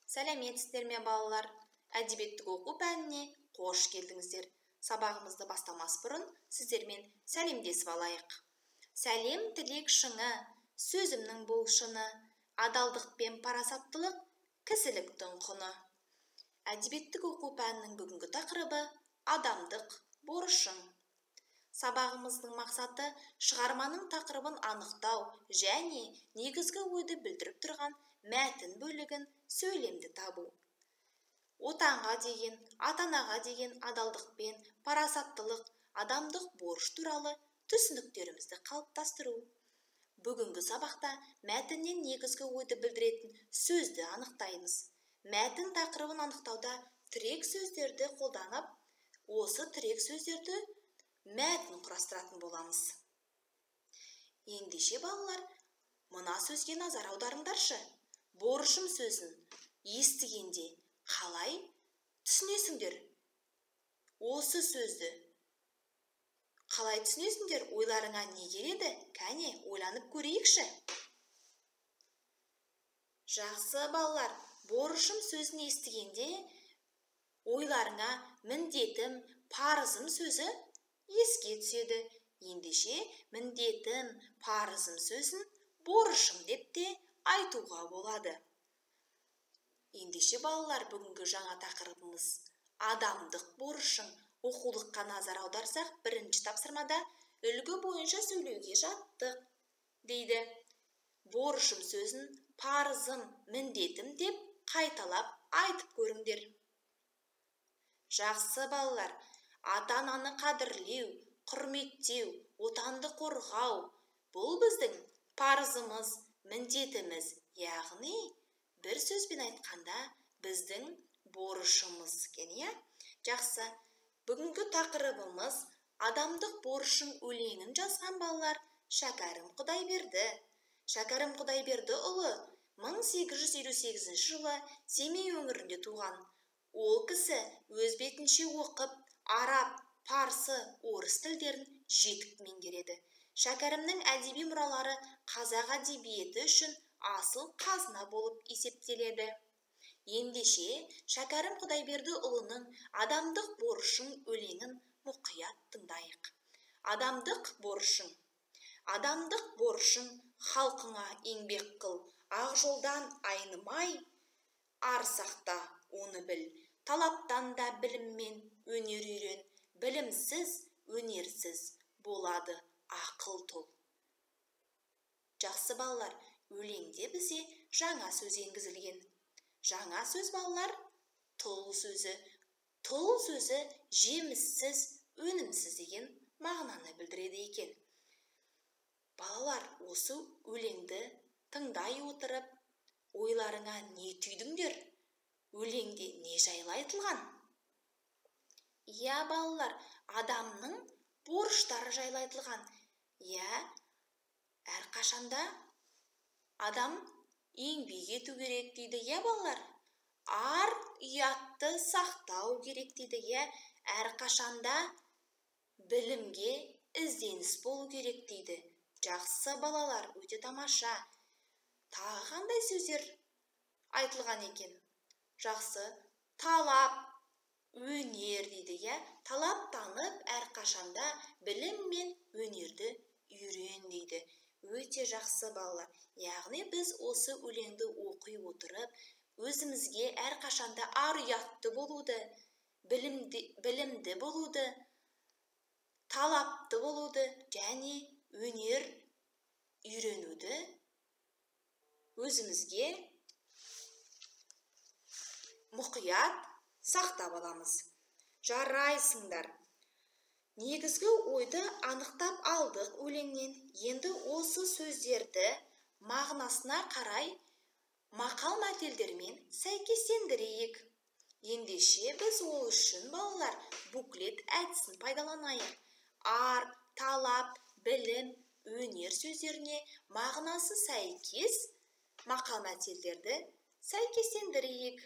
Сәлеметсіздер ме балалар? Әдебиеттік оқу пәніне қош келдіңіздер. Сабағымызды бастамас бұрын сіздермен сәлемдесіп алайық. Сәлем тілек шыңы, сөзімнің болшыны, адалдық пен парасаттылық кісіліктің құны. Әдебиеттік оқу пәнінің бүгінгі тақырыбы адамдық борышың. Сабағымыздың мақсаты шығарманың тақырыбын анықтау және негізгі ойды білдіріп тұрған мәтін бөлігін сөйлемді табу. Отанға деген, ата-анаға деген адалдық пен парасаттылық, адамдық борыш туралы түсініктерімізді қалыптастыру. Бүгінгі сабақта мәтіннен негізгі ойды білдіретін сөзді анықтаймыз. Мәтін тақырыбын анықтауда тірек сөздерді қолданып, осы тірек сөздерді мәтін құрастыратын боламыз. Ендеше балалар, мына сөзге назар аударыңдаршы. Борышым сөзін естігенде қалай түсінесіңдер? Осы сөзді қалай түсінесіңдер? Ойларыңа не келеді? Кәне, ойланып көрейікші. Жақсы балалар, борышым сөзін естігенде ойларыңа міндетім, парызым сөзі еске түседі. Ендеше міндетім, парызым сөзін борышым деп те айтуға болады. Ендеше балалар, бүгінгі жаңа тақырыбымыз адамдық борышың. Оқулыққа назар аударсақ, бірінші тапсырмада үлгі бойынша сөйлеуге жаттық дейді. Борышым сөзін парызым, міндетім деп қайталап айтып көріңдер. Жақсы балалар, ата-ананы қадірлеу, құрметтеу, отанды қорғау, бұл біздің парызымыз, міндетіміз, яғни бір сөзбен айтқанда біздің борышымыз екен, иә? Жақсы, бүгінгі тақырыбымыз адамдық борышың өлеңін жазған балалар Шәкәрім Құдайберді. Шәкәрім Құдайберді ұлы 1858 жылы Семей өңірінде туған. Ол кісі өз бетінше оқып, араб, парсы, орыс тілдерін жетік меңгереді. Шәкәрімнің әдеби мұралары қазақ әдебиеті үшін асыл қазына болып есептеледі. Ендеше Шәкәрім Құдайберді ұлының адамдық борышың өлеңін мұқият тыңдайық. Адамдық борышың. Адамдық борышың халқыңа еңбек қыл, ақ жолдан айнымай, арсақта оны біл. Талаптан да біліммен өнер үйрен, білімсіз, өнерсіз болады ақыл тол. Жақсы балалар, өлеңде бізе жаңа сөз енгізілген. Жаңа сөз балалар тұл сөзі. Тұл сөзі жеміссіз, өнімсіз деген мағынаны білдіреді екен. Балалар, осы өлеңді тыңдай отырып, ойларыңа не түйдіңдер? Өлеңде не жайлы айтылған? Иә, балалар, адамның борыштары жайлы айтылған. Иә, әрқашанда адам еңбек ету керек дейді, иә балалар? Ар ұятты сақтау керек дейді, иә? Әрқашанда білімге ізденіс болу керек дейді. Жақсы балалар, өте тамаша. Тағы қандай сөздер айтылған екен? Жақсы, талап, өнер дейді, иә? Талап танып, әрқашанда білім мен өнерді үйрен дейді. Өте жақсы балалар. Яғни біз осы өлеңді оқи отырып, өзімізге әрқашанда ар ұятты болуды, білімді болуды, талапты болуды және өнер үйренуді өзімізге мұқият сақтап аламыз. Жарайсыңдар. Негізгі ойды анықтап алдық өлеңнен. Енді осы сөздерді мағынасына қарай мақал-мәтелдермен сәйкестендірейік. Ендеше біз ол үшін балалар буклет әдісін пайдаланайық. Ар, талап, білім, өнер сөздеріне мағынасы сәйкес мақал-мәтелдерді сәйкестендірейік.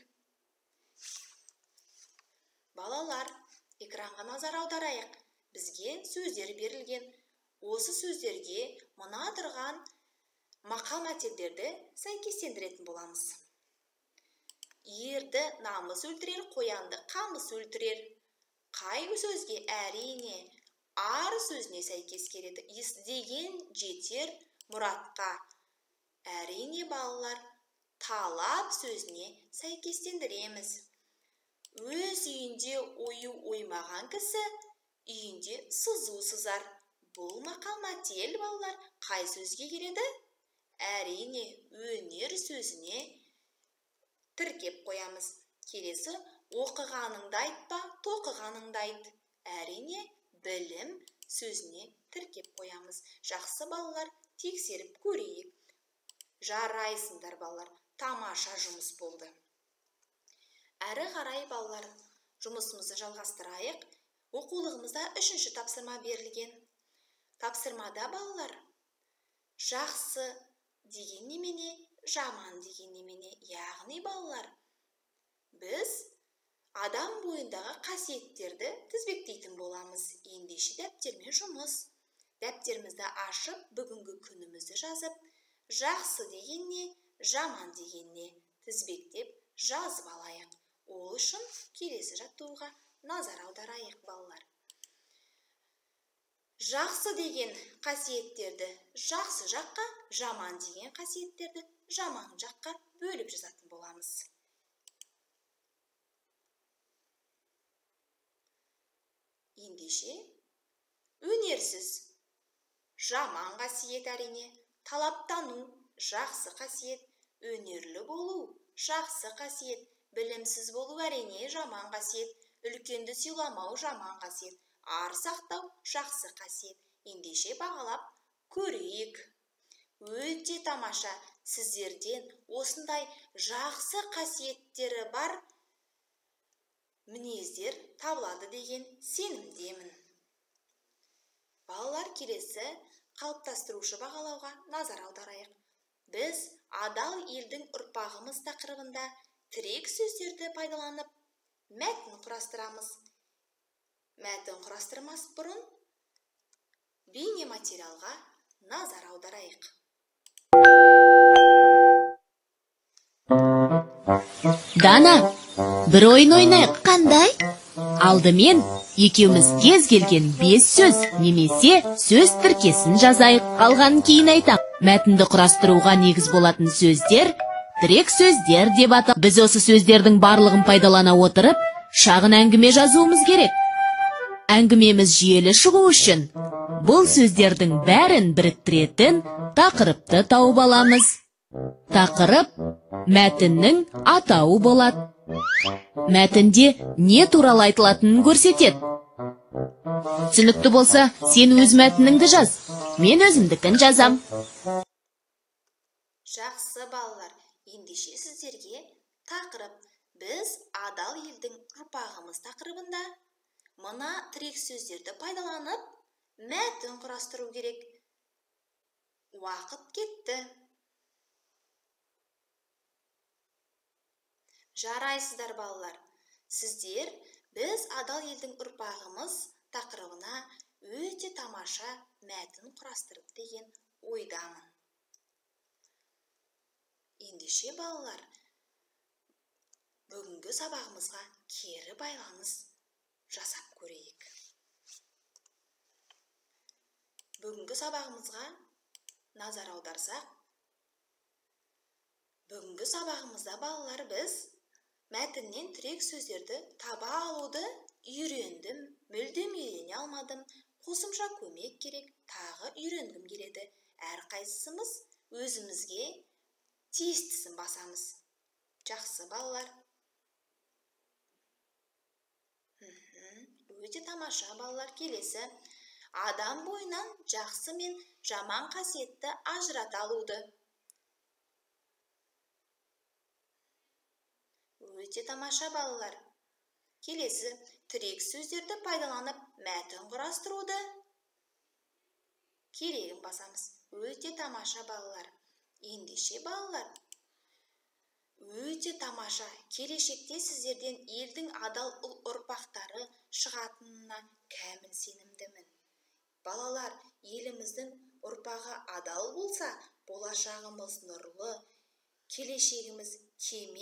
Балалар, экранға назар аударайық. Бізге сөздер берілген. Осы сөздерге мына тұрған мақал-мәтелдерді сәйкестендіретін боламыз. ерді намыс өлтірер, қоянды қамыс өлтірер. Қай сөзге? Әрине, ар сөзіне сәйкес келеді. Іздеген жетер мұратқа. Әрине балалар, талап сөзіне сәйкестендіреміз. Өз үйінде ою оймаған кісі үйінде сызу сызар. Бұл мақал-мәтел балалар қай сөзге келеді? Әрине, өнер сөзіне тіркеп қоямыз. Келесі, оқығаныңды айтпа, тоқығаныңды айт. Әрине, білім сөзіне тіркеп қоямыз. Жақсы балалар, тексеріп көрейік. Жарайсыңдар балалар, тамаша жұмыс болды. Әрі қарай балалар, жұмысымызды жалғастырайық. Оқулығымызда 3-ші тапсырма берілген. Тапсырмада балалар, жақсы деген немене, жаман деген немене. Яғни балалар, біз адам бойындағы қасиеттерді тізбектейтін боламыз. Ендеше дәптермен жұмыс. Дәптерімізді ашып, бүгінгі күнімізді жазып, жақсы деген не, жаман деген не тізбектеп жазып алайық. Ол үшін келесі жаттығуға назар аударайық балалар. Жақсы деген қасиеттерді жақсы жаққа, жаман деген қасиеттерді жаман жаққа бөліп жазатын боламыз. Ендеше, өнерсіз жаман қасиет әрине, талаптану жақсы қасиет, өнерлі болу жақсы қасиет, білімсіз болу әрине жаман қасиет, үлкенді сыйламау жаман қасиет, ар сақтау жақсы қасиет. Ендеше бағалап көрейік. Өте тамаша, сіздерден осындай жақсы қасиеттері бар мінездер табылады деген сенімдемін. Балалар, келесі қалыптастырушы бағалауға назар аударайық. Біз адал елдің ұрпағымыз тақырыбында тірек сөздерді пайдаланып мәтін құрастырамыз. Мәтін құрастырмас бұрын бейне материалға назар аударайық. Дана, бір ойын ойнайық. Қандай? Алдымен екеуміз кез келген 5 сөз немесе сөз тіркесін жазайық. Қалғанын кейін айтам. Мәтінді құрастыруға негіз болатын сөздер тірек сөздер деп аталады. Біз осы сөздердің барлығын пайдалана отырып, шағын әңгіме жазуымыз керек. Әңгімеміз жүйелі шығу үшін бұл сөздердің бәрін біріктіретін тақырыпты тауып аламыз. Тақырып мәтіннің атауы болады. Мәтінде не туралы айтылатынын көрсетеді. Түсінікті болса, сен өз мәтініңді жаз, мен өзімдікін жазам. Жақсы балалар, ендеше сіздерге тақырып біз адал елдің ұрпағымыз тақырыбында мына тірек сөздерді пайдаланып мәтін құрастыру керек. Уақыт кетті. Жарайсыздар балалар. Сіздер біз адал елдің ұрпағымыз тақырыбына өте тамаша мәтін құрастырып деген ойдамын. Ендеше балалар, бүгінгі сабағымызға кері байланыс жасап көрейік. Бүгінгі сабағымызға назар аударсақ, бүгінгі сабағымызда балалар біз мәтіннен тірек сөздерді таба алуды үйрендім, мүлдем үйрене алмадым, қосымша көмек керек, тағы үйренгім келеді. Әрқайсымыз өзімізге тиістісін басамыз. Жақсы балалар. Өте тамаша балалар. Келесі, адам бойынан жақсы мен жаман қасиетті ажырата алуды. Өте тамаша балалар. Келесі, тірек сөздерді пайдаланып мәтін құрастыруды керегін басамыз. Өте тамаша балалар. Ендеше балалар, өте тамаша. Келешекте сіздерден елдің адал ұрпақтары шығатынына кәміл сенімдімін. Балалар, еліміздің ұрпағы адал болса, болашағымыз нұрлы, келешегіміз кемел.